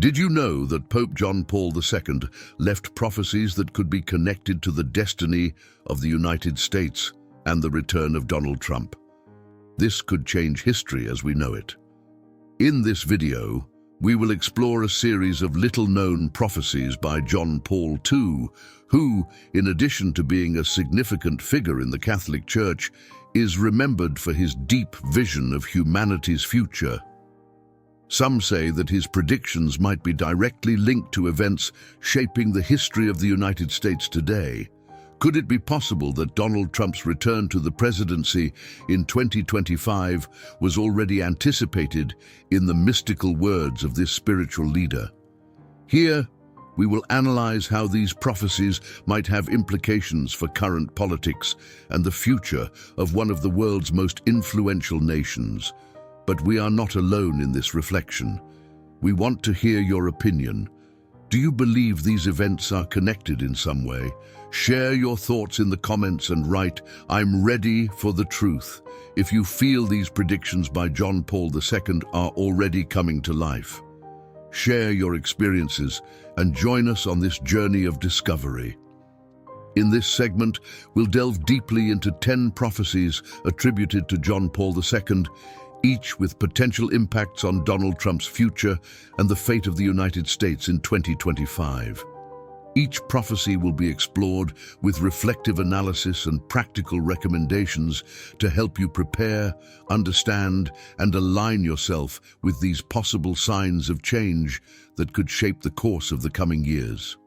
Did you know that Pope John Paul II left prophecies that could be connected to the destiny of the United States and the return of Donald Trump? This could change history as we know it. In this video, we will explore a series of little-known prophecies by John Paul II, who, in addition to being a significant figure in the Catholic Church, is remembered for his deep vision of humanity's future. Some say that his predictions might be directly linked to events shaping the history of the United States today. Could it be possible that Donald Trump's return to the presidency in 2025 was already anticipated in the mystical words of this spiritual leader? Here, we will analyze how these prophecies might have implications for current politics and the future of one of the world's most influential nations. But we are not alone in this reflection. We want to hear your opinion. Do you believe these events are connected in some way? Share your thoughts in the comments and write, "I'm ready for the truth," if you feel these predictions by John Paul II are already coming to life. Share your experiences and join us on this journey of discovery. In this segment, we'll delve deeply into 10 prophecies attributed to John Paul II, each with potential impacts on Donald Trump's future and the fate of the United States in 2025. Each prophecy will be explored with reflective analysis and practical recommendations to help you prepare, understand, and align yourself with these possible signs of change that could shape the course of the coming years.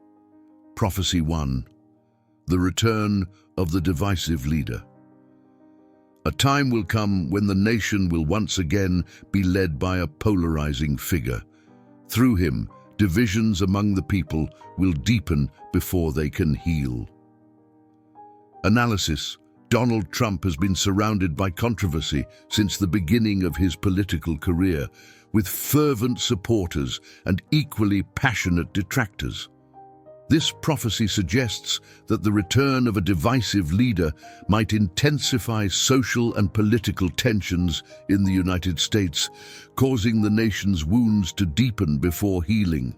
Prophecy 1. The return of the divisive leader. A time will come when the nation will once again be led by a polarizing figure. Through him, divisions among the people will deepen before they can heal. Analysis. Donald Trump has been surrounded by controversy since the beginning of his political career, with fervent supporters and equally passionate detractors. This prophecy suggests that the return of a divisive leader might intensify social and political tensions in the United States, causing the nation's wounds to deepen before healing.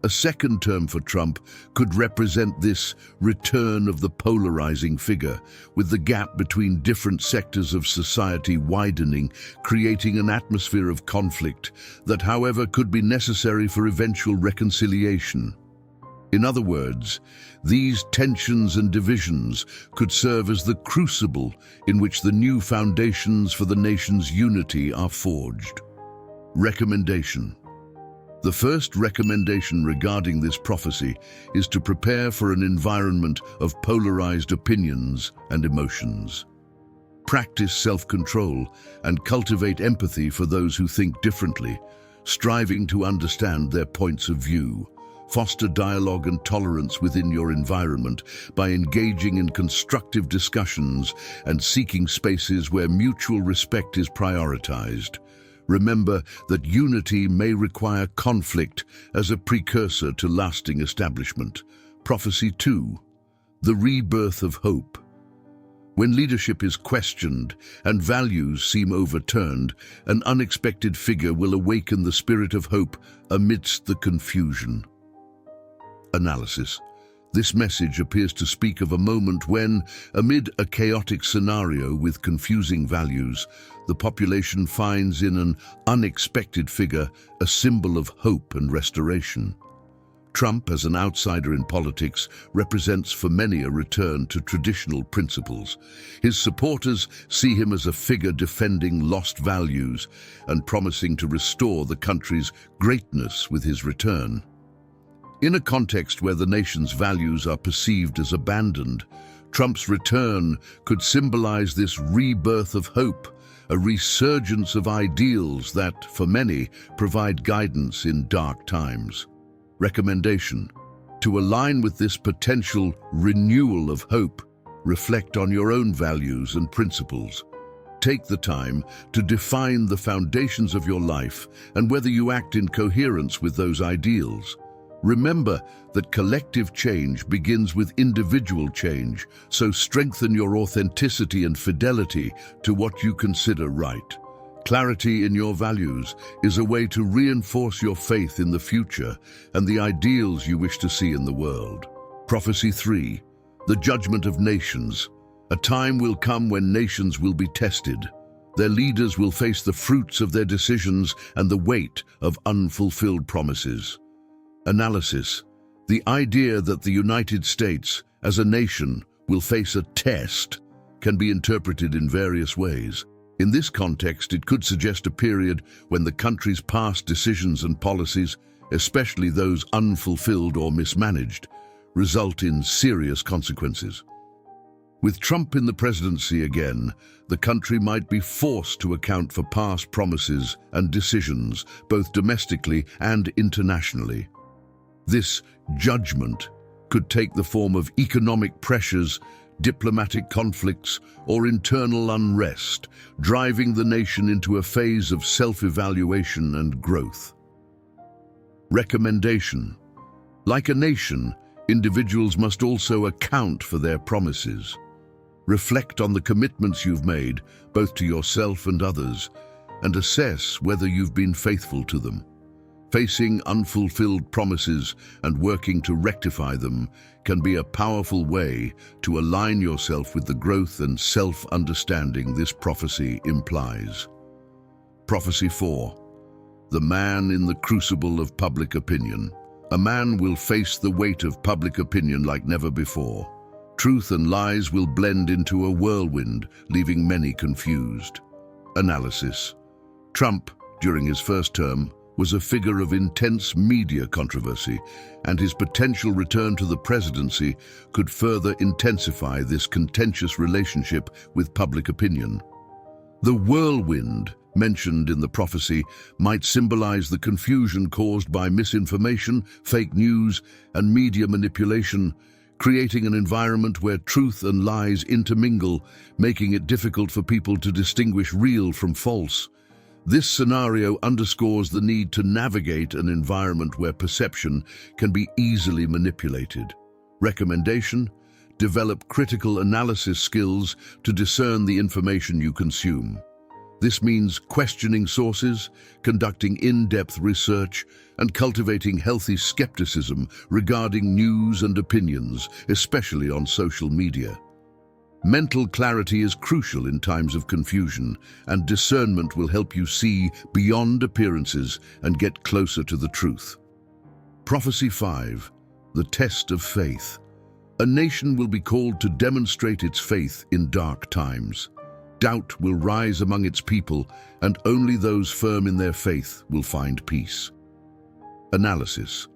A second term for Trump could represent this return of the polarizing figure, with the gap between different sectors of society widening, creating an atmosphere of conflict that, however, could be necessary for eventual reconciliation. In other words, these tensions and divisions could serve as the crucible in which the new foundations for the nation's unity are forged. Recommendation. The first recommendation regarding this prophecy is to prepare for an environment of polarized opinions and emotions. Practice self-control and cultivate empathy for those who think differently, striving to understand their points of view. Foster dialogue and tolerance within your environment by engaging in constructive discussions and seeking spaces where mutual respect is prioritized. Remember that unity may require conflict as a precursor to lasting establishment. Prophecy 2. The rebirth of hope. When leadership is questioned and values seem overturned, an unexpected figure will awaken the spirit of hope amidst the confusion. Analysis. This message appears to speak of a moment when, amid a chaotic scenario with confusing values, the population finds in an unexpected figure a symbol of hope and restoration. Trump, as an outsider in politics, represents for many a return to traditional principles. His supporters see him as a figure defending lost values and promising to restore the country's greatness with his return. In a context where the nation's values are perceived as abandoned, Trump's return could symbolize this rebirth of hope, a resurgence of ideals that, for many, provide guidance in dark times. Recommendation. To align with this potential renewal of hope, reflect on your own values and principles. Take the time to define the foundations of your life and whether you act in coherence with those ideals. Remember that collective change begins with individual change, so strengthen your authenticity and fidelity to what you consider right. Clarity in your values is a way to reinforce your faith in the future and the ideals you wish to see in the world. Prophecy 3. The judgment of nations. A time will come when nations will be tested. Their leaders will face the fruits of their decisions and the weight of unfulfilled promises. Analysis. The idea that the United States, as a nation, will face a test can be interpreted in various ways. In this context, it could suggest a period when the country's past decisions and policies, especially those unfulfilled or mismanaged, result in serious consequences. With Trump in the presidency again, the country might be forced to account for past promises and decisions, both domestically and internationally. This judgment could take the form of economic pressures, diplomatic conflicts, or internal unrest, driving the nation into a phase of self-evaluation and growth. Recommendation. Like a nation, individuals must also account for their promises. Reflect on the commitments you've made, both to yourself and others, and assess whether you've been faithful to them. Facing unfulfilled promises and working to rectify them can be a powerful way to align yourself with the growth and self-understanding this prophecy implies. Prophecy 4. The man in the crucible of public opinion. A man will face the weight of public opinion like never before. Truth and lies will blend into a whirlwind, leaving many confused. Analysis. Trump, during his first term, was a figure of intense media controversy, and his potential return to the presidency could further intensify this contentious relationship with public opinion. The whirlwind mentioned in the prophecy might symbolize the confusion caused by misinformation, fake news, and media manipulation, creating an environment where truth and lies intermingle, making it difficult for people to distinguish real from false. This scenario underscores the need to navigate an environment where perception can be easily manipulated. Recommendation: develop critical analysis skills to discern the information you consume. This means questioning sources, conducting in-depth research, and cultivating healthy skepticism regarding news and opinions, especially on social media. Mental clarity is crucial in times of confusion, and discernment will help you see beyond appearances and get closer to the truth. Prophecy 5. The test of faith. A nation will be called to demonstrate its faith in dark times. Doubt will rise among its people, and only those firm in their faith will find peace. Analysis.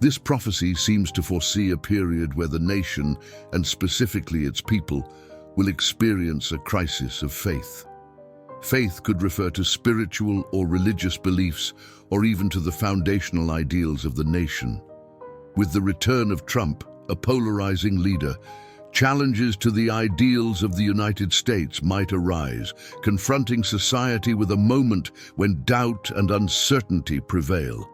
This prophecy seems to foresee a period where the nation, and specifically its people, will experience a crisis of faith. Faith could refer to spiritual or religious beliefs, or even to the foundational ideals of the nation. With the return of Trump, a polarizing leader, challenges to the ideals of the United States might arise, confronting society with a moment when doubt and uncertainty prevail.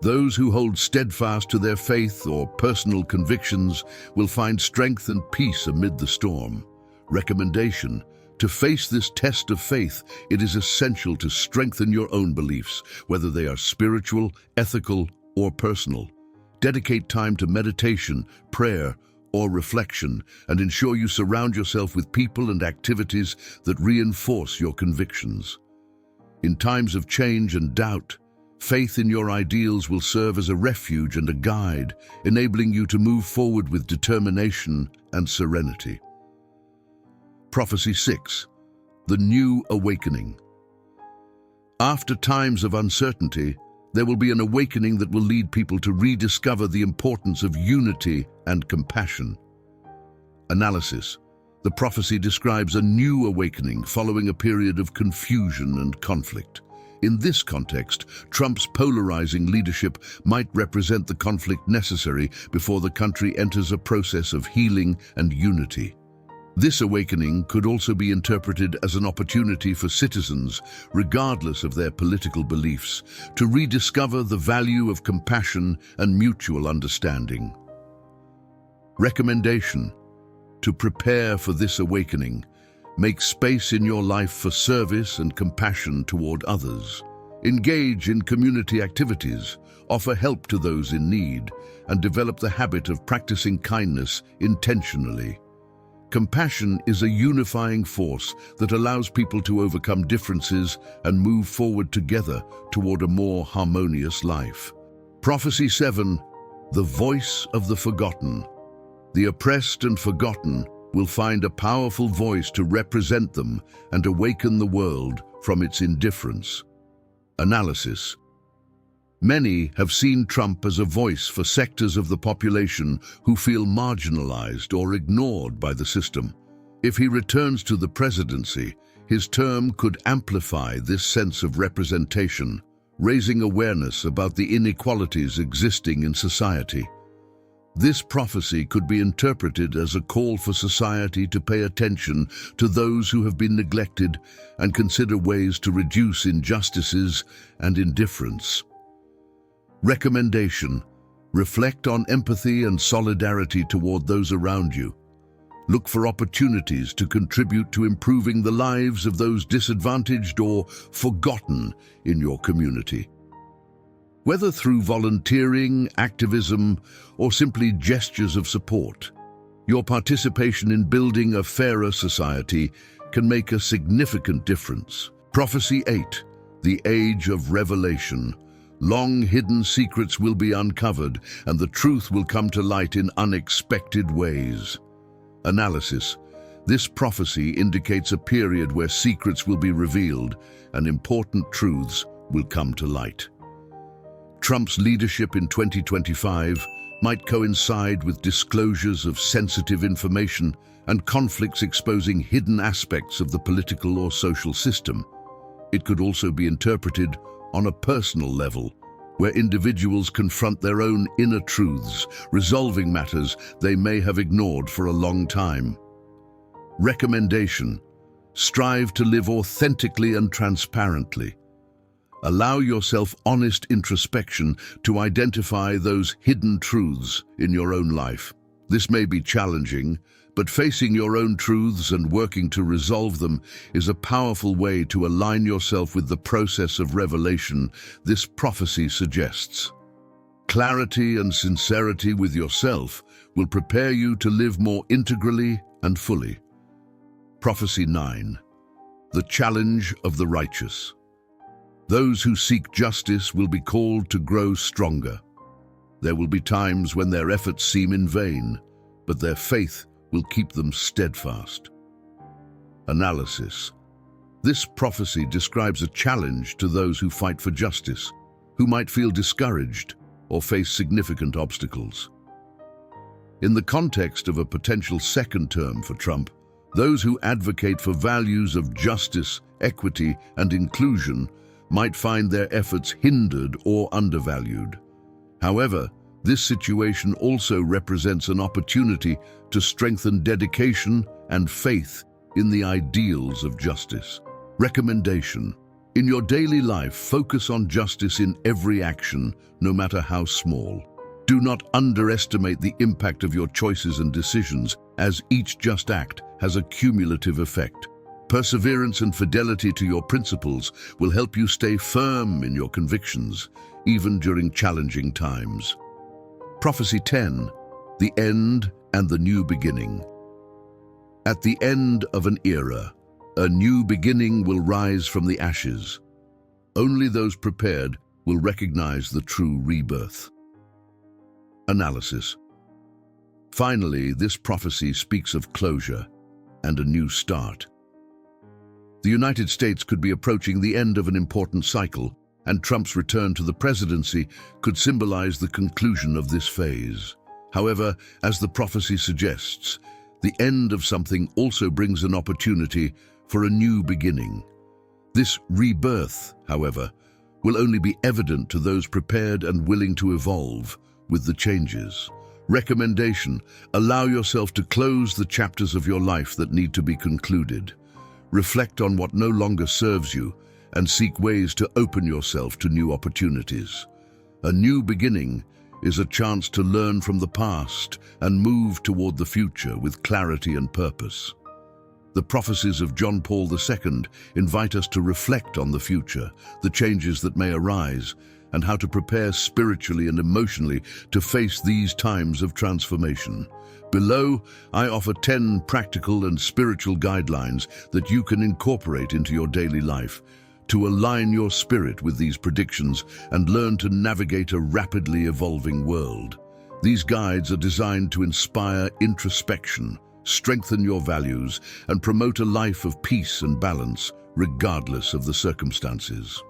Those who hold steadfast to their faith or personal convictions will find strength and peace amid the storm. Recommendation: to face this test of faith, it is essential to strengthen your own beliefs, whether they are spiritual, ethical, or personal. Dedicate time to meditation, prayer, or reflection, and ensure you surround yourself with people and activities that reinforce your convictions. In times of change and doubt, faith in your ideals will serve as a refuge and a guide, enabling you to move forward with determination and serenity. Prophecy 6. The new awakening. After times of uncertainty, there will be an awakening that will lead people to rediscover the importance of unity and compassion. Analysis. The prophecy describes a new awakening following a period of confusion and conflict. In this context, Trump's polarizing leadership might represent the conflict necessary before the country enters a process of healing and unity. This awakening could also be interpreted as an opportunity for citizens, regardless of their political beliefs, to rediscover the value of compassion and mutual understanding. Recommendation: to prepare for this awakening, Make space in your life for service and compassion toward others. Engage in community activities, offer help to those in need, and develop the habit of practicing kindness intentionally. Compassion is a unifying force that allows people to overcome differences and move forward together toward a more harmonious life. Prophecy 7. The voice of the forgotten. The oppressed and forgotten will find a powerful voice to represent them and awaken the world from its indifference. Analysis. Many have seen Trump as a voice for sectors of the population who feel marginalized or ignored by the system. If he returns to the presidency, his term could amplify this sense of representation, raising awareness about the inequalities existing in society. This prophecy could be interpreted as a call for society to pay attention to those who have been neglected and consider ways to reduce injustices and indifference. Recommendation: reflect on empathy and solidarity toward those around you. Look for opportunities to contribute to improving the lives of those disadvantaged or forgotten in your community. Whether through volunteering, activism, or simply gestures of support, your participation in building a fairer society can make a significant difference. Prophecy 8. The Age of Revelation. Long-hidden secrets will be uncovered, and the truth will come to light in unexpected ways. Analysis. This prophecy indicates a period where secrets will be revealed and important truths will come to light. Trump's leadership in 2025 might coincide with disclosures of sensitive information and conflicts exposing hidden aspects of the political or social system. It could also be interpreted on a personal level, where individuals confront their own inner truths, resolving matters they may have ignored for a long time. Recommendation: strive to live authentically and transparently. Allow yourself honest introspection to identify those hidden truths in your own life. This may be challenging, but facing your own truths and working to resolve them is a powerful way to align yourself with the process of revelation this prophecy suggests. Clarity and sincerity with yourself will prepare you to live more integrally and fully. Prophecy 9. The Challenge of the Righteous. Those who seek justice will be called to grow stronger. There will be times when their efforts seem in vain, but their faith will keep them steadfast. Analysis. This prophecy describes a challenge to those who fight for justice, who might feel discouraged or face significant obstacles. In the context of a potential second term for Trump, those who advocate for values of justice, equity, and inclusion might find their efforts hindered or undervalued. However, this situation also represents an opportunity to strengthen dedication and faith in the ideals of justice. Recommendation: in your daily life, focus on justice in every action, no matter how small. Do not underestimate the impact of your choices and decisions, as each just act has a cumulative effect. Perseverance and fidelity to your principles will help you stay firm in your convictions, even during challenging times. Prophecy 10. The End and the New Beginning. At the end of an era, a new beginning will rise from the ashes. Only those prepared will recognize the true rebirth. Analysis. Finally, this prophecy speaks of closure and a new start. The United States could be approaching the end of an important cycle, and Trump's return to the presidency could symbolize the conclusion of this phase. However, as the prophecy suggests, the end of something also brings an opportunity for a new beginning. This rebirth, however, will only be evident to those prepared and willing to evolve with the changes. Recommendation: allow yourself to close the chapters of your life that need to be concluded. Reflect on what no longer serves you and seek ways to open yourself to new opportunities. A new beginning is a chance to learn from the past and move toward the future with clarity and purpose. The prophecies of John Paul II invite us to reflect on the future, the changes that may arise, and how to prepare spiritually and emotionally to face these times of transformation. Below, I offer 10 practical and spiritual guidelines that you can incorporate into your daily life to align your spirit with these predictions and learn to navigate a rapidly evolving world. These guides are designed to inspire introspection, strengthen your values, and promote a life of peace and balance, regardless of the circumstances.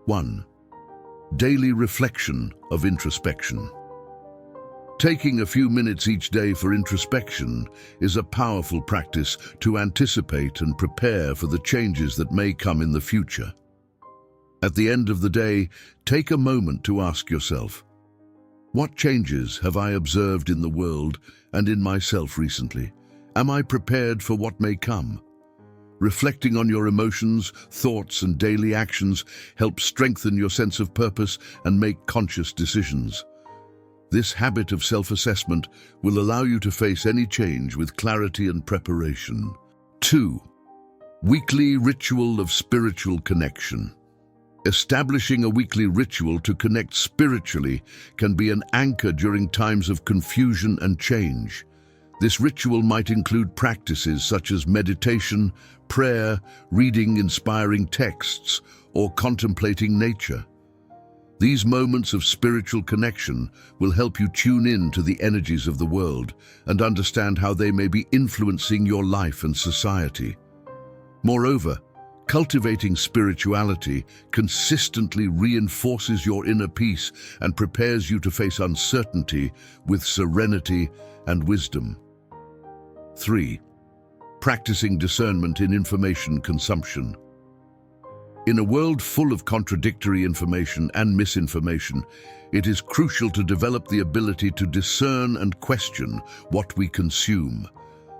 1. Daily reflection of introspection. Taking a few minutes each day for introspection is a powerful practice to anticipate and prepare for the changes that may come in the future. At the end of the day, take a moment to ask yourself, what changes have I observed in the world and in myself recently? Am I prepared for what may come? Reflecting on your emotions, thoughts, and daily actions helps strengthen your sense of purpose and make conscious decisions. This habit of self-assessment will allow you to face any change with clarity and preparation. 2. Weekly ritual of spiritual connection. Establishing a weekly ritual to connect spiritually can be an anchor during times of confusion and change. This ritual might include practices such as meditation, prayer, reading inspiring texts, or contemplating nature. These moments of spiritual connection will help you tune in to the energies of the world and understand how they may be influencing your life and society. Moreover, cultivating spirituality consistently reinforces your inner peace and prepares you to face uncertainty with serenity and wisdom. 3. Practicing discernment in information consumption. In a world full of contradictory information and misinformation, it is crucial to develop the ability to discern and question what we consume.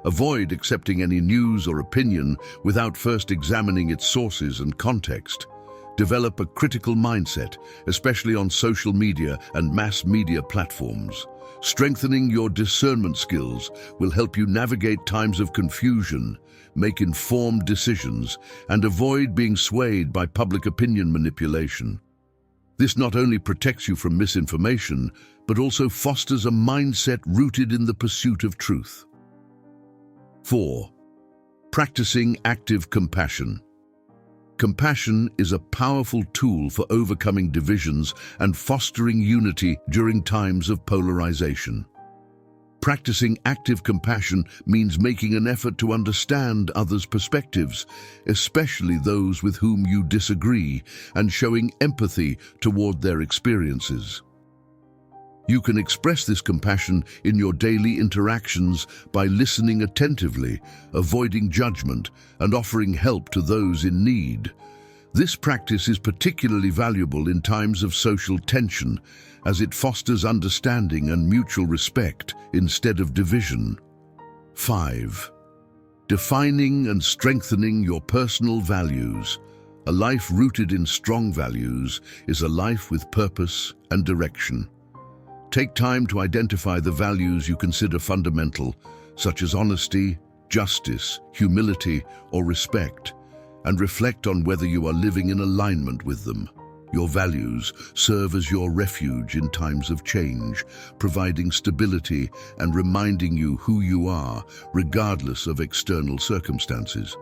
Avoid accepting any news or opinion without first examining its sources and context. Develop a critical mindset, especially on social media and mass media platforms. Strengthening your discernment skills will help you navigate times of confusion, make informed decisions, and avoid being swayed by public opinion manipulation. This not only protects you from misinformation, but also fosters a mindset rooted in the pursuit of truth. 4. Practicing active compassion. Compassion is a powerful tool for overcoming divisions and fostering unity during times of polarization. Practicing active compassion means making an effort to understand others' perspectives, especially those with whom you disagree, and showing empathy toward their experiences. You can express this compassion in your daily interactions by listening attentively, avoiding judgment, and offering help to those in need. This practice is particularly valuable in times of social tension, as it fosters understanding and mutual respect instead of division. 5. Defining and strengthening your personal values. A life rooted in strong values is a life with purpose and direction. Take time to identify the values you consider fundamental, such as honesty, justice, humility, or respect, and reflect on whether you are living in alignment with them. Your values serve as your refuge in times of change, providing stability and reminding you who you are, regardless of external circumstances.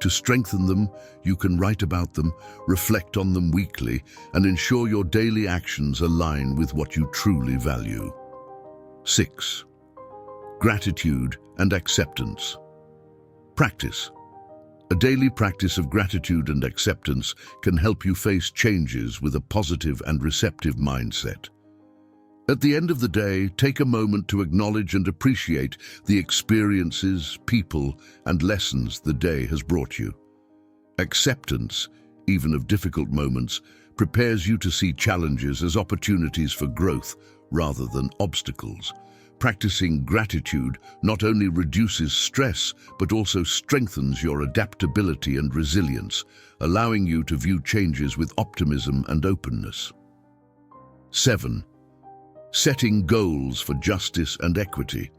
To strengthen them, you can write about them, reflect on them weekly, and ensure your daily actions align with what you truly value. 6. Gratitude and acceptance. Practice. A daily practice of gratitude and acceptance can help you face changes with a positive and receptive mindset. At the end of the day, take a moment to acknowledge and appreciate the experiences, people, and lessons the day has brought you. Acceptance, even of difficult moments, prepares you to see challenges as opportunities for growth rather than obstacles. Practicing gratitude not only reduces stress, but also strengthens your adaptability and resilience, allowing you to view changes with optimism and openness. 7. Setting goals for justice and equity.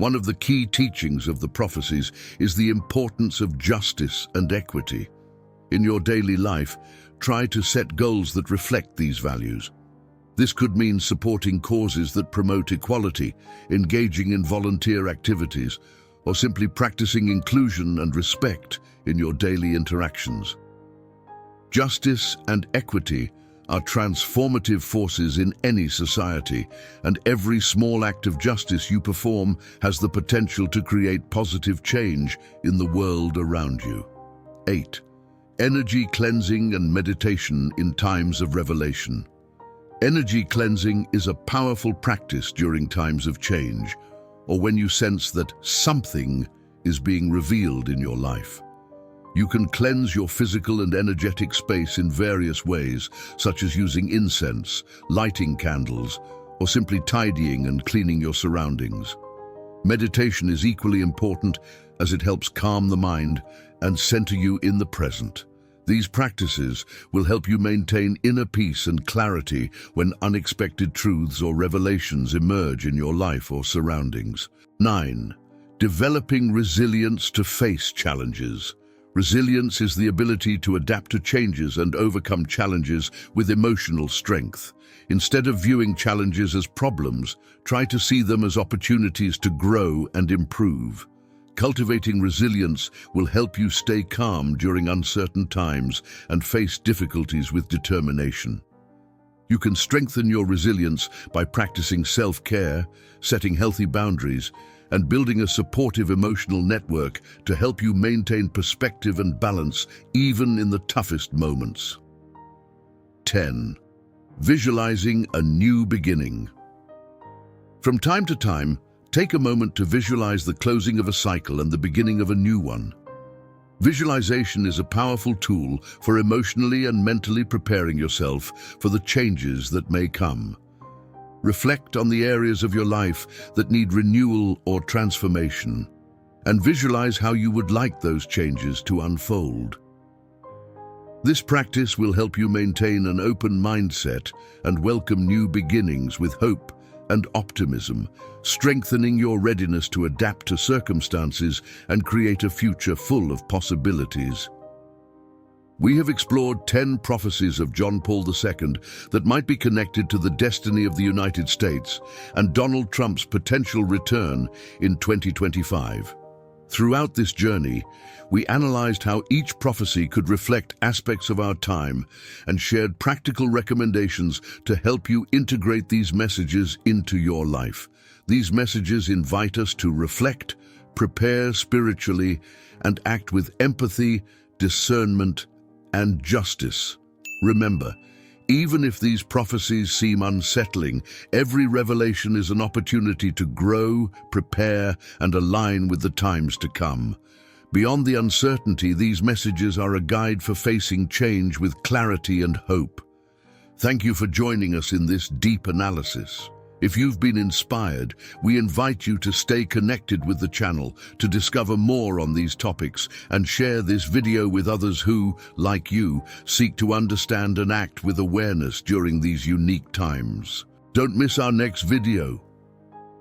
One of the key teachings of the prophecies is the importance of justice and equity. In your daily life, try to set goals that reflect these values. This could mean supporting causes that promote equality, engaging in volunteer activities, or simply practicing inclusion and respect in your daily interactions. Justice and equity are transformative forces in any society, and every small act of justice you perform has the potential to create positive change in the world around you. 8. Energy cleansing and meditation in times of revelation. Energy cleansing is a powerful practice during times of change, or when you sense that something is being revealed in your life. You can cleanse your physical and energetic space in various ways, such as using incense, lighting candles, or simply tidying and cleaning your surroundings. Meditation is equally important as it helps calm the mind and center you in the present. These practices will help you maintain inner peace and clarity when unexpected truths or revelations emerge in your life or surroundings. 9. Developing resilience to face challenges. Resilience is the ability to adapt to changes and overcome challenges with emotional strength. Instead of viewing challenges as problems, try to see them as opportunities to grow and improve. Cultivating resilience will help you stay calm during uncertain times and face difficulties with determination. You can strengthen your resilience by practicing self-care, setting healthy boundaries, and building a supportive emotional network to help you maintain perspective and balance even in the toughest moments. 10. Visualizing a new beginning. From time to time, take a moment to visualize the closing of a cycle and the beginning of a new one. Visualization is a powerful tool for emotionally and mentally preparing yourself for the changes that may come. Reflect on the areas of your life that need renewal or transformation, and visualize how you would like those changes to unfold. This practice will help you maintain an open mindset and welcome new beginnings with hope and optimism, strengthening your readiness to adapt to circumstances and create a future full of possibilities. We have explored 10 prophecies of John Paul II that might be connected to the destiny of the United States and Donald Trump's potential return in 2025. Throughout this journey, we analyzed how each prophecy could reflect aspects of our time and shared practical recommendations to help you integrate these messages into your life. These messages invite us to reflect, prepare spiritually, and act with empathy, discernment, and justice. Remember, even if these prophecies seem unsettling, every revelation is an opportunity to grow, prepare, and align with the times to come. Beyond the uncertainty, these messages are a guide for facing change with clarity and hope. Thank you for joining us in this deep analysis. If you've been inspired, we invite you to stay connected with the channel to discover more on these topics and share this video with others who, like you, seek to understand and act with awareness during these unique times. Don't miss our next video.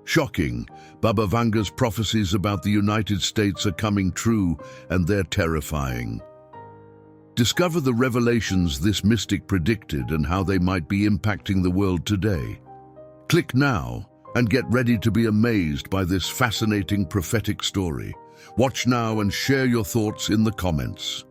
Shocking! Baba Vanga's prophecies about the United States are coming true, and they're terrifying. Discover the revelations this mystic predicted and how they might be impacting the world today. Click now and get ready to be amazed by this fascinating prophetic story. Watch now and share your thoughts in the comments.